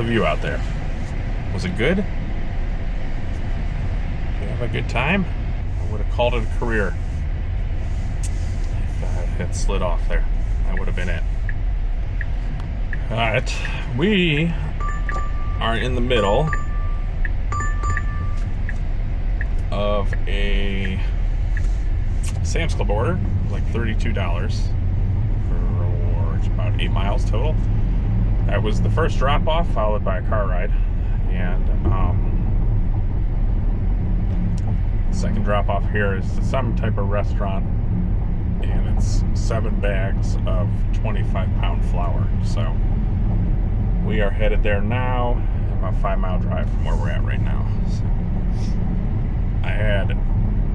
the view out there? Was it good? Did you have a good time? I would have called it a career. If I had slid off there, that would have been it. But we are in the middle of a Sam's Club order, like $32 for about 8 miles total. That was the first drop off, followed by a car ride, and second drop off here is some type of restaurant, and it's 7 bags of 25-pound flour. So we are headed there now, about a 5-mile drive from where we're at right now. So I had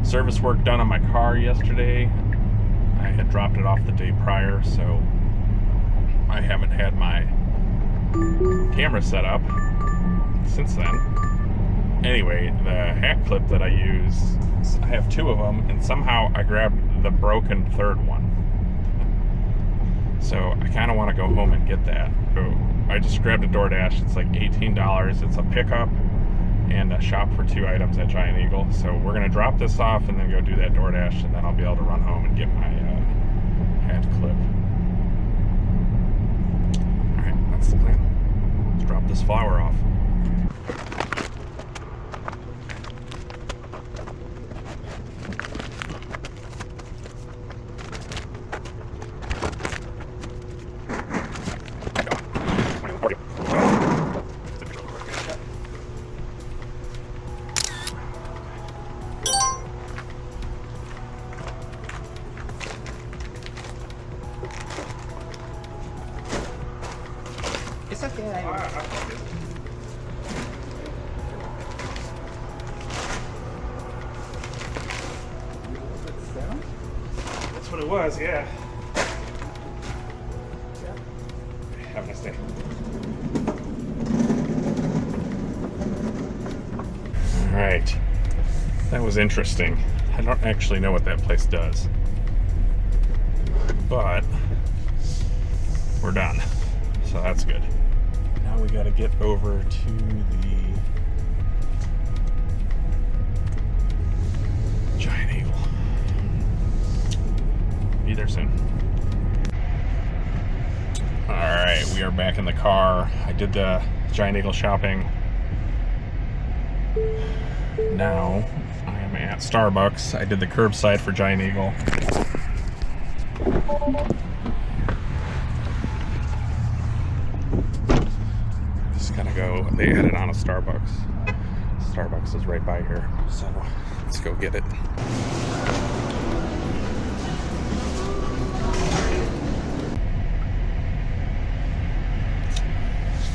service work done on my car yesterday. I had dropped it off the day prior, so I haven't had my camera set up since then. Anyway, the hat clip that I use, I have 2 of them, and somehow I grabbed the broken third one. So I kind of want to go home and get that. So I just grabbed a DoorDash. It's like $18. It's a pickup and a shop for 2 items at Giant Eagle. So we're going to drop this off and then go do that DoorDash, and then I'll be able to run home and get my hat clip. Alright, that's the plan. Let's drop this flour off. It's okay. That's what it was, yeah. Have a nice day. All right. That was interesting. I don't actually know what that place does, but we're done. So that's good. Now we got to get over to the Giant Eagle. Be there soon. All right, we are back in the car. I did the Giant Eagle shopping. Now I am at Starbucks. I did the curbside for Giant Eagle. Just gonna go. They added on a Starbucks. Starbucks is right by here, so let's go get it.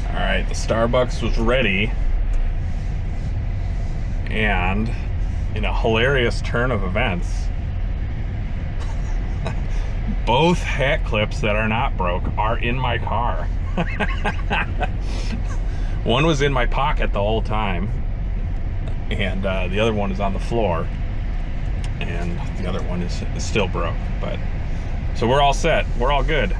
All right, the Starbucks was ready, and in a hilarious turn of events, both hat clips that are not broke are in my car. One was in my pocket the whole time, and the other one is on the floor, and the other one is still broke. But so we're all set, we're all good.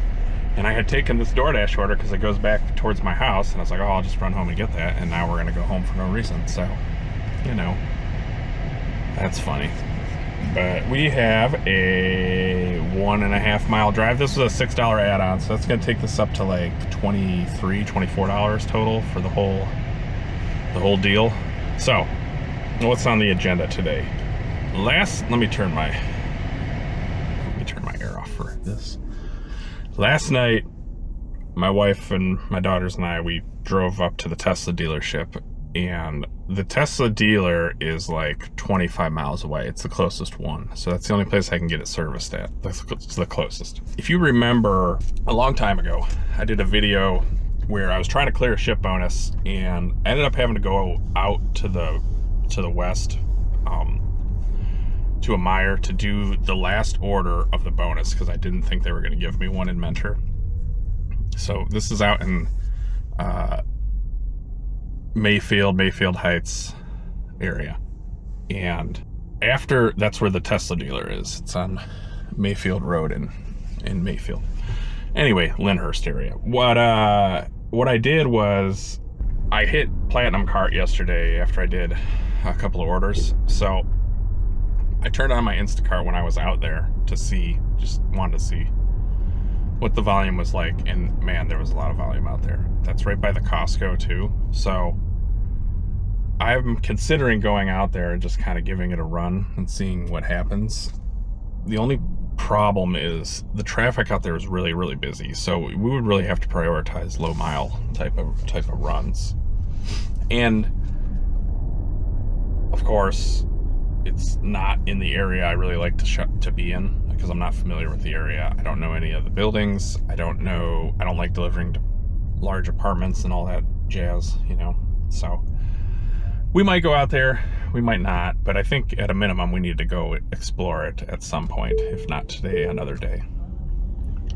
And I had taken this DoorDash order because it goes back towards my house, and I was like, oh, I'll just run home and get that. And now we're gonna go home for no reason. So, you know, that's funny. But we have a 1.5 mile drive. This was a $6 add-on, so that's gonna take this up to like $23, $24 total for the whole deal. So, what's on the agenda today? Let me turn my air off for this. Last night, my wife and my daughters and I, we drove up to the Tesla dealership, and the Tesla dealer is like 25 miles away. It's the closest one. So that's the only place I can get it serviced at. That's the closest. If you remember, a long time ago, I did a video where I was trying to clear a Shipt bonus, and I ended up having to go out to the west, to a Meijer to do the last order of the bonus because I didn't think they were going to give me one in Mentor. So this is out in Mayfield Heights area, and after that's where the Tesla dealer is. It's on Mayfield Road in Mayfield. Anyway, Lyndhurst area. What I did was I hit Platinum Cart yesterday after I did a couple of orders. So I turned on my Instacart when I was out there to see, just wanted to see what the volume was like. And man, there was a lot of volume out there. That's right by the Costco too. So I'm considering going out there and just kind of giving it a run and seeing what happens. The only problem is the traffic out there is really, really busy. So we would really have to prioritize low mile type of runs. And of course, it's not in the area I really like to be in because I'm not familiar with the area. I don't know any of the buildings. I don't like delivering to large apartments and all that jazz, you know. So we might go out there, we might not, but I think at a minimum we need to go explore it at some point, if not today, another day.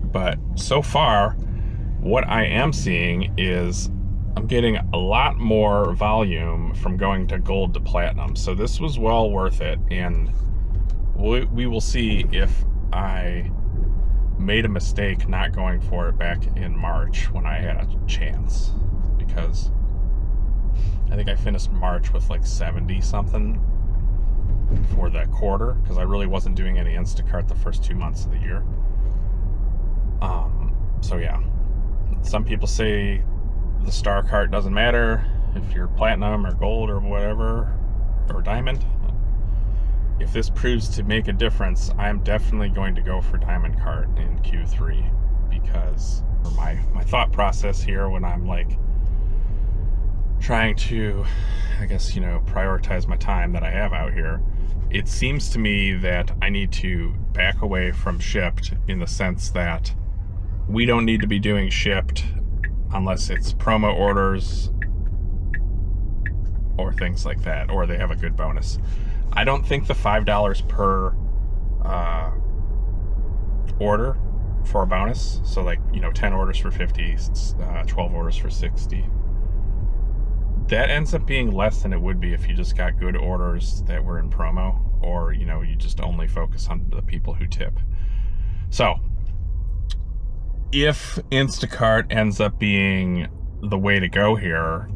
But so far, what I am seeing is I'm getting a lot more volume from going to gold to platinum. So this was well worth it, and we will see if I made a mistake not going for it back in March when I had a chance, because I think I finished March with like 70 something for the quarter, because I really wasn't doing any Instacart the first 2 months of the year. So yeah, some people say the star cart doesn't matter if you're platinum or gold or whatever, or diamond. If this proves to make a difference, I'm definitely going to go for diamond cart in Q3, because my thought process here when I'm like trying to, I guess, you know, prioritize my time that I have out here, it seems to me that I need to back away from Shipt, in the sense that we don't need to be doing Shipt unless it's promo orders or things like that, or they have a good bonus. I don't think the $5 per order for a bonus, so like, you know, 10 orders for 50, 12 orders for 60, that ends up being less than it would be if you just got good orders that were in promo, or, you know, you just only focus on the people who tip. So if Instacart ends up being the way to go here,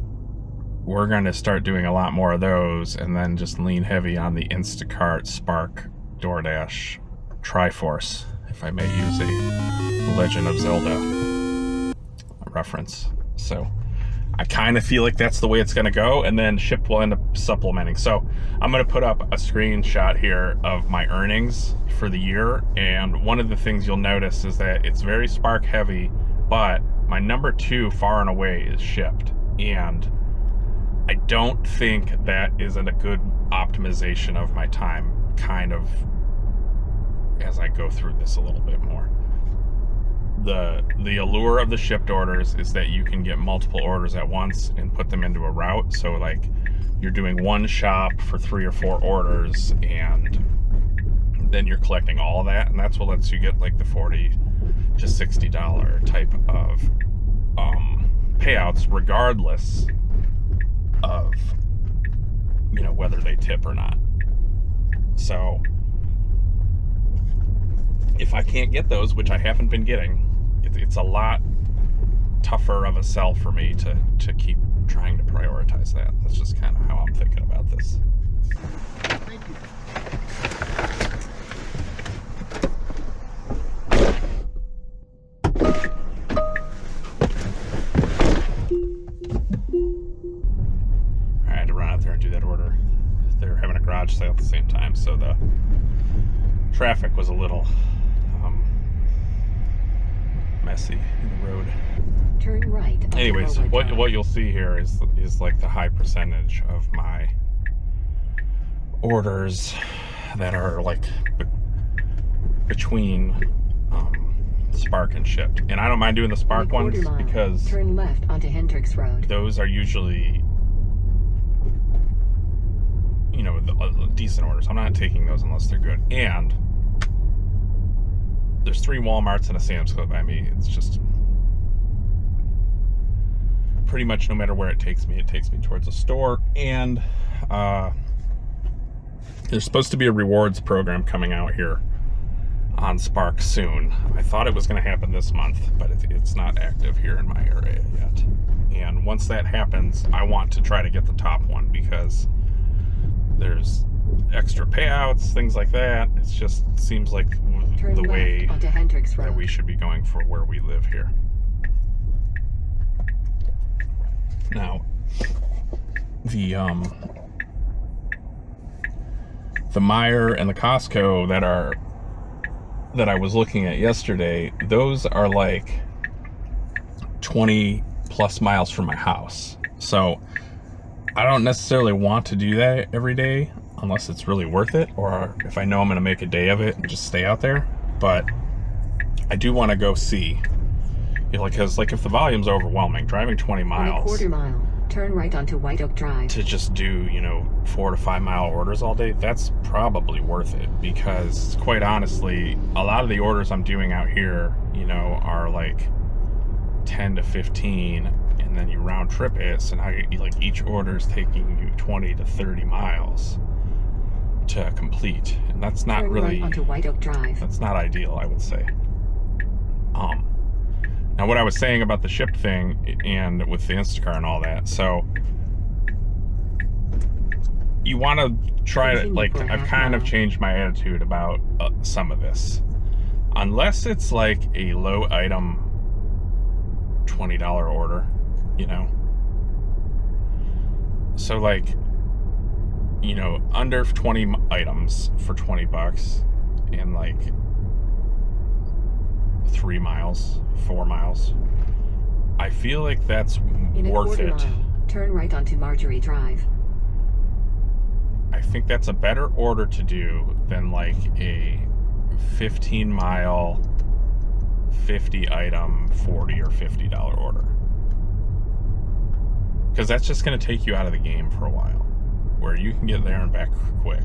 we're going to start doing a lot more of those, and then just lean heavy on the Instacart, Spark, DoorDash Triforce, if I may use a Legend of Zelda reference. So I kind of feel like that's the way it's going to go, and then Shipt will end up supplementing. So I'm going to put up a screenshot here of my earnings for the year, and one of the things you'll notice is that it's very Spark heavy, but my number 2 far and away is Shipt, and I don't think that isn't a good optimization of my time, kind of, as I go through this a little bit more. The allure of the Shipt orders is that you can get multiple orders at once and put them into a route. So like, you're doing one shop for 3 or 4 orders, and then you're collecting all that, and that's what lets you get like the $40 to $60 type of payouts, regardless of, you know, whether they tip or not. So if I can't get those, which I haven't been getting, it's a lot tougher of a sell for me to keep trying to prioritize that. That's just kind of how I'm thinking about this. Thank you. I had to run out there and do that order. They were having a garage sale at the same time, so the traffic was a little messy in the road. Turn right. Anyways, what you'll see here is like the high percentage of my orders that are like between Spark and Shipt. And I don't mind doing the Spark ones because turn left onto Hendricks Road. Those are usually, you know, decent orders. I'm not taking those unless they're good. And there's 3 Walmarts and a Sam's Club by me. It's just pretty much no matter where it takes me towards a store. And there's supposed to be a rewards program coming out here on Spark soon. I thought it was going to happen this month, but it's not active here in my area yet. And once that happens, I want to try to get the top one because there's extra payouts, things like that. It just seems like Turn the way onto Hendricks Road. that we should be going for where we live here. Now, the Meijer and the Costco that I was looking at yesterday, those are like 20 plus miles from my house. So I don't necessarily want to do that every day unless it's really worth it, or if I know I'm going to make a day of it and just stay out there. But I do want to go see, because like if the volume's overwhelming, driving 20 In a miles quarter mile, turn right onto White Oak Drive. to just do 4 to 5 mile orders all day, that's probably worth it, because quite honestly, a lot of the orders I'm doing out here are like 10 to 15, and then you round trip it, so now each order is taking you 20 to 30 miles to complete, and that's not Turn really right onto White Oak Drive. that's not ideal, I would say. Now what I was saying about the Shipt thing and with the Instacart and all that, so you want to try to, I've kind of changed my attitude about some of this. Unless it's like a low item $20 order, so under 20 items for $20 and like 3 miles, 4 miles, I feel like that's In a worth quarter it. mile, turn right onto Marjorie Drive. I think that's a better order to do than like a 15 mile 50 item $40 or $50 order, because that's just going to take you out of the game for a while, where you can get there and back quick.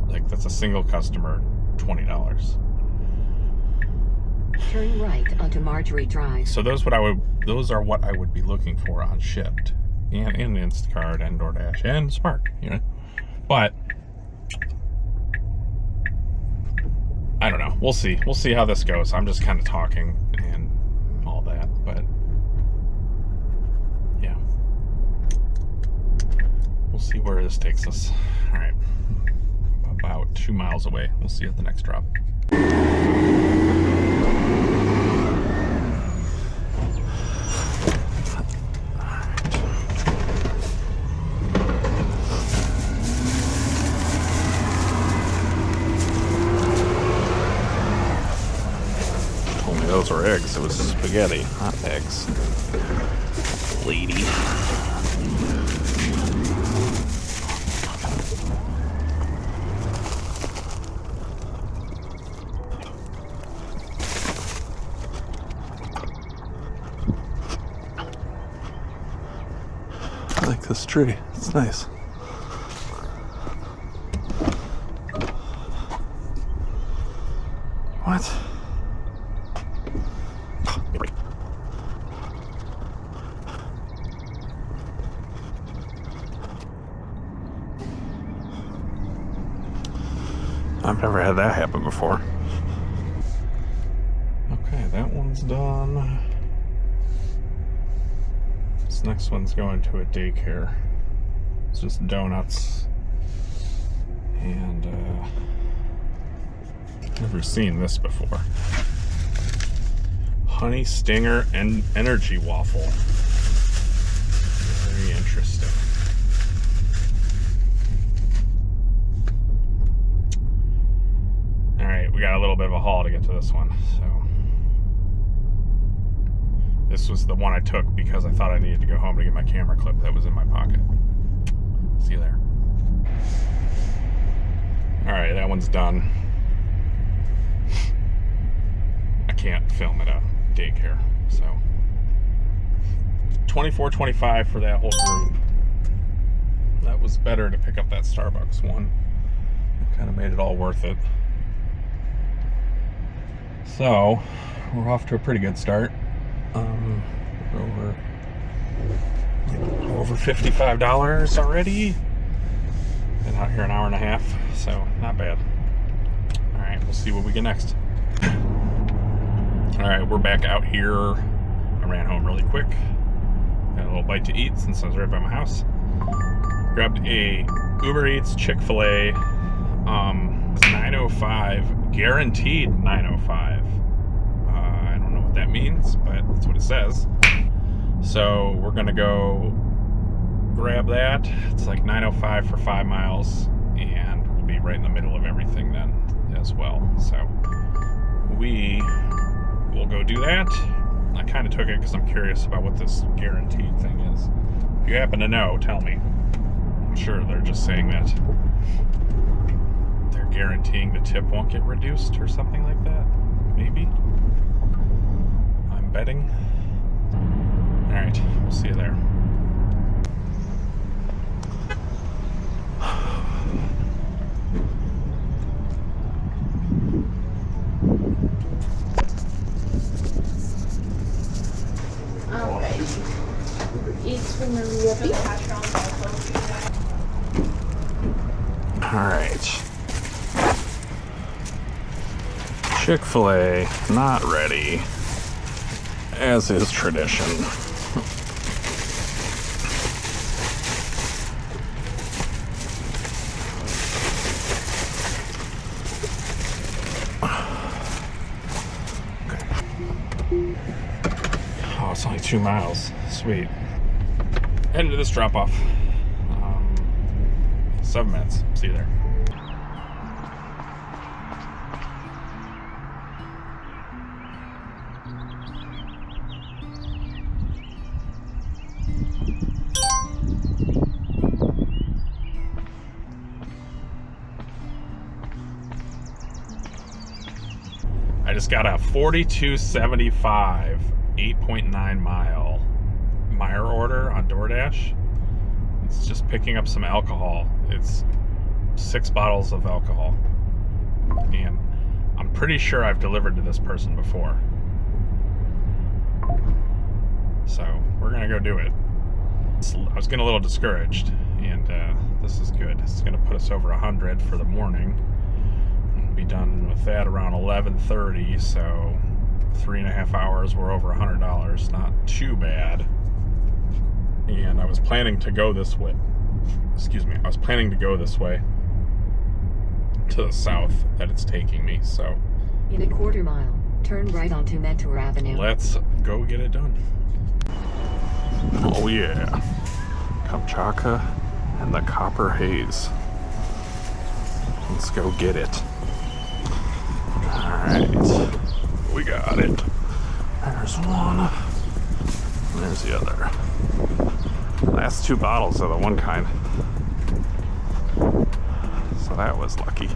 Like that's a single customer, $20. Turn right onto Marjorie Drive. So those are what I would be looking for on Shipt and in Instacart and DoorDash and Spark, But I don't know. We'll see. We'll see how this goes. I'm just kind of talking and all that, but yeah. We'll see where this takes us. All right. About 2 miles away. We'll see you at the next drop. Those were eggs. It was spaghetti, not eggs. Lady. I like this tree. It's nice. What? I've never had that happen before. Okay, that one's done. This next one's going to a daycare. It's just donuts. And never seen this before. Honey Stinger and Energy Waffle. Very interesting. Alright, we got a little bit of a haul to get to this one. So this was the one I took because I thought I needed to go home to get my camera clip that was in my pocket. See you there. Alright, that one's done. I can't film at a daycare, so $24.25 for that whole group. That was better to pick up that Starbucks one. It kind of made it all worth it. So we're off to a pretty good start. Over $55 already. Been out here an hour and a half, so not bad. All right. right, we'll see what we get next. All right, we're back out here. I ran home really quick. Got a little bite to eat since I was right by my house. Grabbed a Uber Eats Chick-fil-A. It's $9.05, guaranteed $9.05. I don't know what that means, but that's what it says. So we're gonna go grab that. It's like $9.05 for 5 miles, and we'll be right in the middle of everything then as well. So we will go do that. I kind of took it because I'm curious about what this guaranteed thing is. If you happen to know, tell me. I'm sure they're just saying that they're guaranteeing the tip won't get reduced or something like that. Maybe. I'm betting. All right, we'll see you there. All right. Chick-fil-A not ready, as is tradition. Oh, it's only 2 miles. Sweet. Heading to this drop-off. 7 minutes. See you there. I just got a 42.75 8.9 mile Meijer order on DoorDash. It's just picking up some alcohol. It's 6 bottles of alcohol, and I'm pretty sure I've delivered to this person before, so we're gonna go do it. I was getting a little discouraged, and this is good. This is gonna put us over 100 for the morning. We'll be done with that around 11:30, so 3.5 hours, we're over $100. Not too bad. And I was planning to go this way. Excuse me. I was planning to go this way to the south that it's taking me. So in a quarter mile, turn right onto Mentor Avenue. Let's go get it done. Oh yeah. Kamchatka and the Copper Haze. Let's go get it. Alright. We got it. There's one. And there's the other. Last 2 bottles of the one kind. So that was lucky.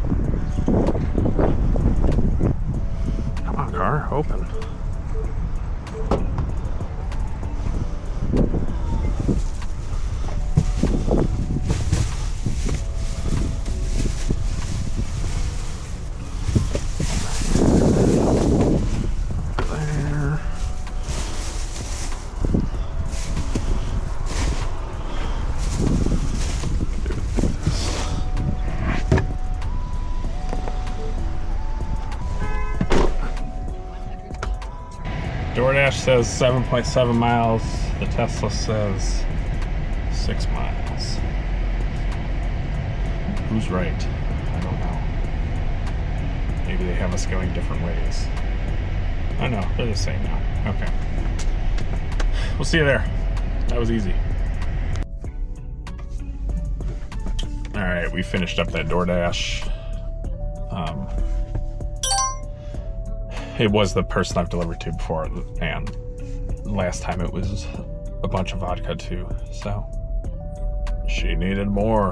Come on, car, open. DoorDash says 7.7 miles. The Tesla says 6 miles. Who's right? I don't know. Maybe they have us going different ways. Oh no, they're the same now. Okay. We'll see you there. That was easy. Alright, we finished up that DoorDash. It was the person I've delivered to before, and last time it was a bunch of vodka too, so she needed more.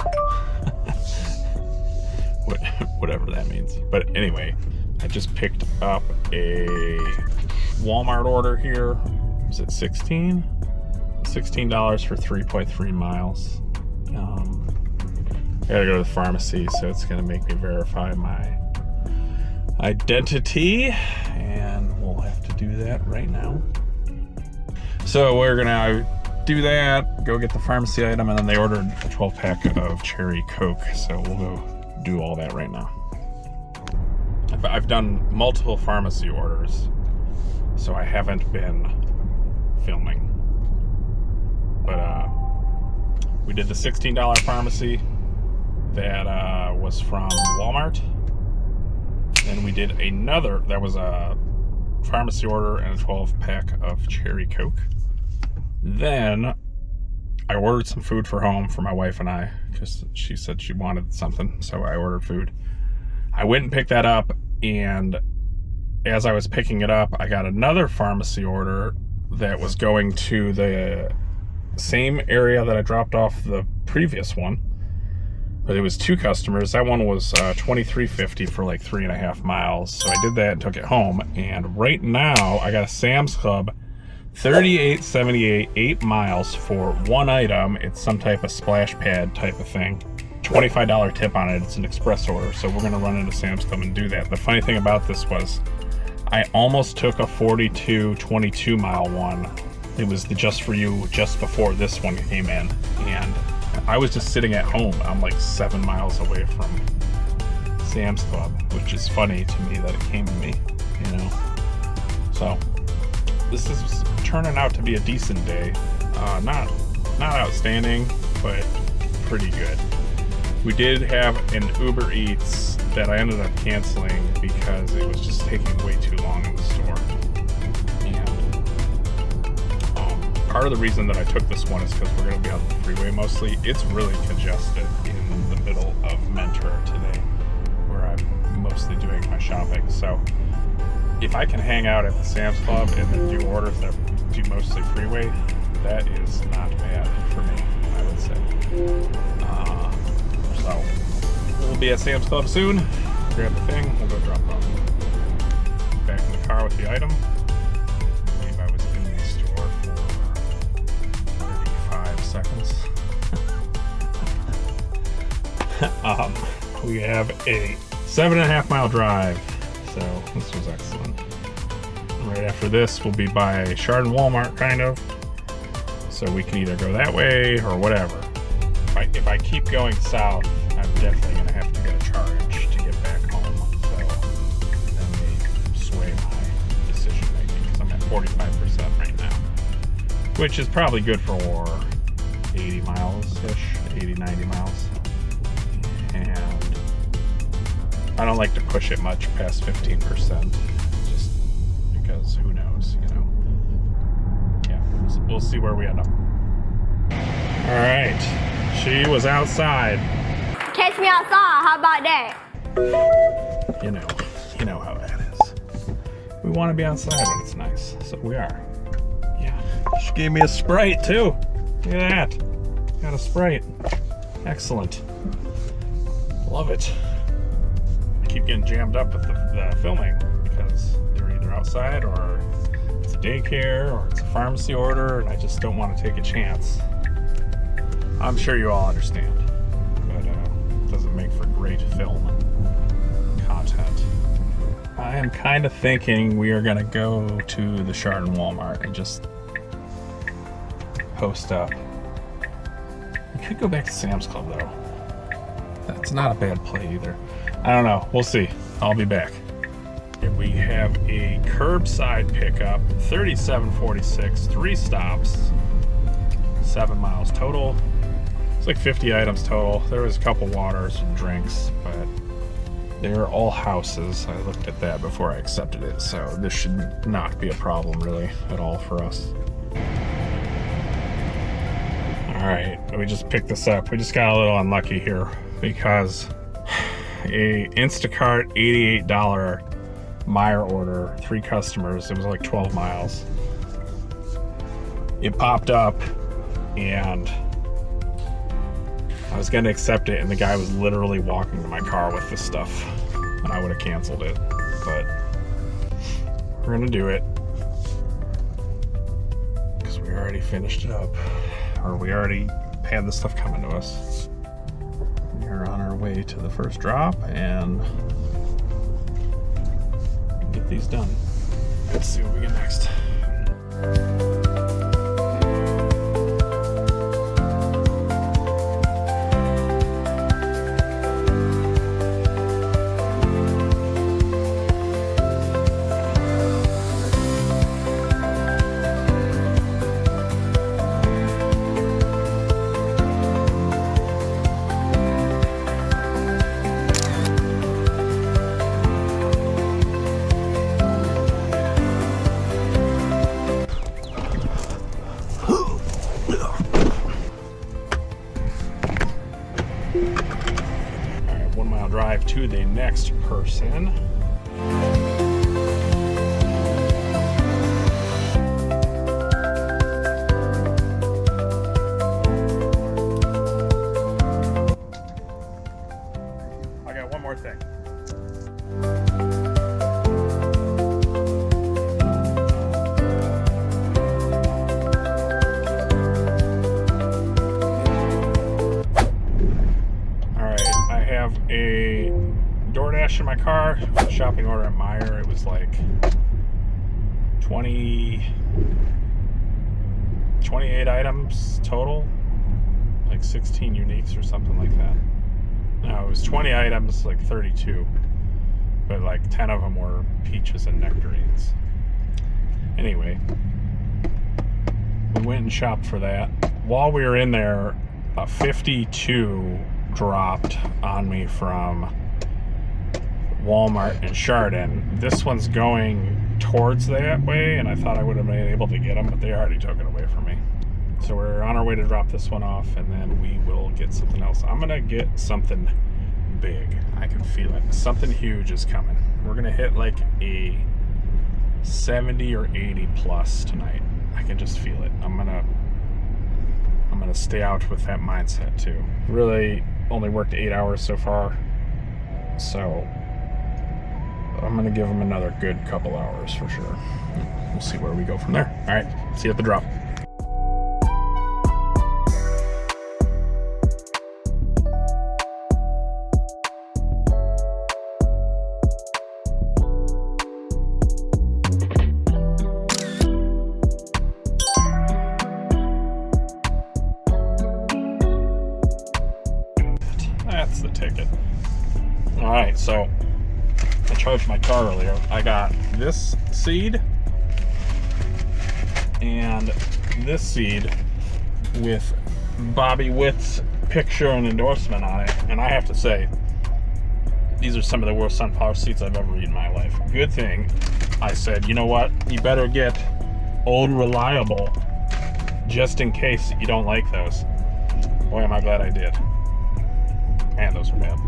Whatever that means. But anyway, I just picked up a Walmart order here. Was it $16 for 3.3 miles. I gotta go to the pharmacy, so it's gonna make me verify my identity, and we'll have to do that right now. So we're gonna do that, go get the pharmacy item, and then they ordered a 12-pack of cherry Coke, so we'll go do all that right now. I I've done multiple pharmacy orders, so I haven't been filming. But we did the $16 pharmacy that was from Walmart. And we did another, that was a pharmacy order and a 12-pack of cherry Coke. Then I ordered some food for home for my wife and I, because she said she wanted something, so I ordered food. I went and picked that up, and as I was picking it up, I got another pharmacy order that was going to the same area that I dropped off the previous one. But it was 2 customers. That one was $23.50 for like 3.5 miles. So I did that and took it home. And right now, I got a Sam's Club, $38.78, 8 miles for one item. It's some type of splash pad type of thing. $25 tip on it. It's an express order. So we're going to run into Sam's Club and do that. The funny thing about this was I almost took a 42 mile one. It was the Just For You just before this one came in. And I was just sitting at home. I'm like 7 miles away from Sam's Club, which is funny to me that it came to me, you know. So this is turning out to be a decent day. Not outstanding, but pretty good. We did have an Uber Eats that I ended up canceling because it was just taking way too long in the store. Part of the reason that I took this one is because we're going to be on the freeway mostly. It's really congested in the middle of Mentor today, where I'm mostly doing my shopping. So if I can hang out at the Sam's Club and then do orders that do mostly freeway, that is not bad for me, I would say. So we'll be at Sam's Club soon. Grab the thing, we'll go drop it off. Back in the car with the item. Seconds. We have a 7.5 mile drive, so this was excellent. Right after this, we'll be by Chardon Walmart, kind of, so we can either go that way or whatever. If I keep going south, I'm definitely going to have to get a charge to get back home, so that may sway my decision making, because I'm at 45% right now, which is probably good for 80 miles-ish, 80, 90 miles. And I don't like to push it much past 15%, just because who knows, you know. Yeah, we'll see where we end up. All right, she was outside. Catch me outside, how about that? You know how that is. We want to be outside when it's nice, so we are. Yeah, she gave me a Sprite too. Look at that. Got a Sprite. Excellent. Love it. I keep getting jammed up with the filming because they're either outside or it's a daycare or it's a pharmacy order, and I just don't want to take a chance. I'm sure you all understand, but it doesn't make for great film content. I am kind of thinking we are going to go to the Chardon Walmart and just post up. We could go back to Sam's Club though. That's not a bad play either. I don't know. We'll see. I'll be back. We have a curbside pickup, $37.46, 3 stops, 7 miles total. It's like 50 items total. There was a couple waters and drinks, but they're all houses. I looked at that before I accepted it, so this should not be a problem really at all for us. All right, we just picked this up. We just got a little unlucky here because a Instacart $88 Meijer order, 3 customers, it was like 12 miles. It popped up and I was gonna accept it, and the guy was literally walking to my car with this stuff, and I would have canceled it, but we're gonna do it because we already finished it up. Or we already had the stuff coming to us. We're on our way to the first drop and get these done. Let's see what we get next. 1 mile drive to the next person. I got one more thing. A DoorDash in my car, shopping order at Meijer. It was like 28 items total, like 16 uniques or something like that. No, it was 20 items, like 32, but like 10 of them were peaches and nectarines. Anyway, we went and shopped for that. While we were in there, a 52 dropped on me from Walmart in Chardon. This one's going towards that way, and I thought I would have been able to get them, but they already took it away from me. So we're on our way to drop this one off, and then we will get something else. I'm gonna get something big. I can feel it. Something huge is coming. We're gonna hit like a 70 or 80 plus tonight. I can just feel it. I'm gonna stay out with that mindset too. Really only worked 8 hours so far, so I'm gonna give them another good couple hours for sure. We'll see where we go from there. All right, see you at the drop. That's the ticket. All right, so I charged my car earlier. I got this seed and this seed with Bobby Witt's picture and endorsement on it, and I have to say, these are some of the worst sunflower seeds I've ever eaten in my life. Good thing I said, you know what, you better get Old Reliable just in case you don't like those. Boy, am I glad I did. Man, those are bad.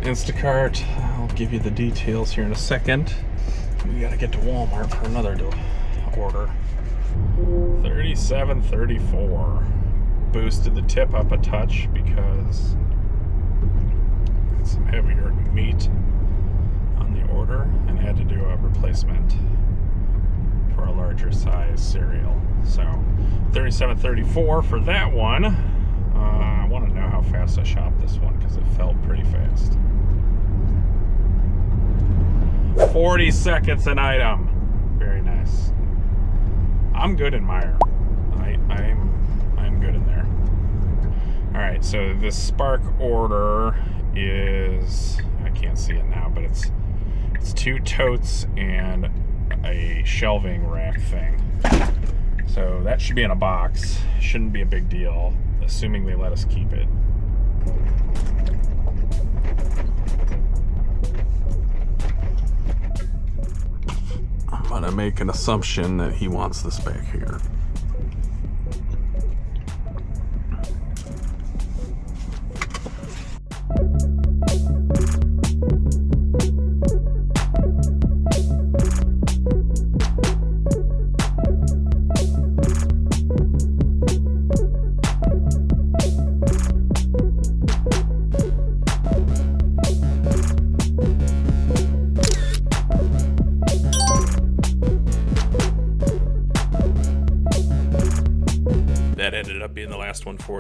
Instacart. I'll give you the details here in a second. We gotta get to Walmart for another order. $37.34. Boosted the tip up a touch because got some heavier meat on the order and had to do a replacement for a larger size cereal. So $37.34 for that one. I want to know how fast I shopped this one because it felt pretty fast. 40 seconds an item. Very nice. I'm good in Meijer. I'm good in there. All right, so this Spark order is, I can't see it now, but it's 2 totes and a shelving rack thing. So that should be in a box. Shouldn't be a big deal, assuming they let us keep it. I'm gonna make an assumption that he wants this back here.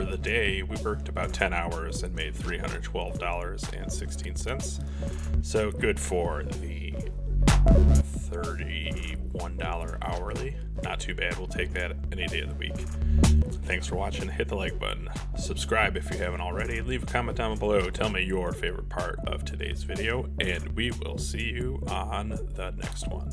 for the day, we worked about 10 hours and made $312.16. So good for the $31 hourly. Not too bad. We'll take that any day of the week. Thanks for watching. Hit the like button. Subscribe if you haven't already. Leave a comment down below. Tell me your favorite part of today's video, and we will see you on the next one.